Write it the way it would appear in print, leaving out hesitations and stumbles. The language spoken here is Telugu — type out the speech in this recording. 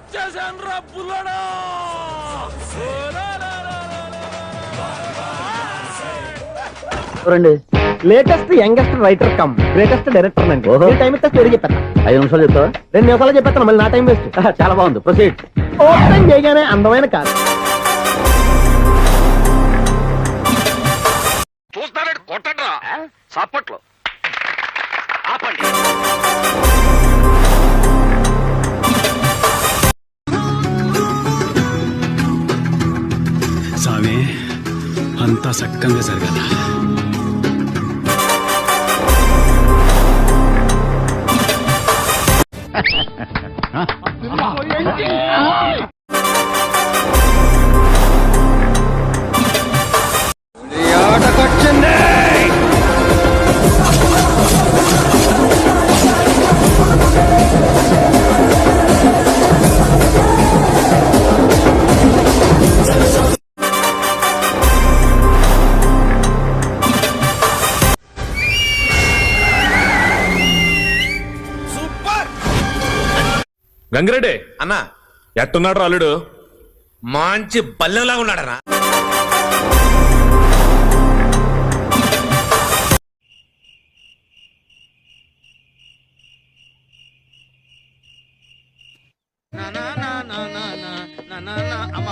వచ్చేసాను రా పుల్లడా. చూడండి, latest youngest writer cum greatest director అండి. టైం ఇస్తే స్టోరీ చెప్పేస్తా. 5 నిమిషాలు చెప్తావా? 2 నిమిషాలు చెప్పేస్తాను, మళ్ళీ నా టైం వేస్ట్. చాలా బాగుంది, ప్రొసీడ్. ఓపెన్ చేయగానే అందమైన కాదు. చూస్తానండి, కొట్టండి చప్పట్లో ఆపండి. సామే అంతా సక్కంగా జరగాల. గంగిరెడ్డి అన్నా, ఎట్టున్నాడు అల్లుడు? మంచి బల్లెంలా ఉన్నాడనా? అమ్మ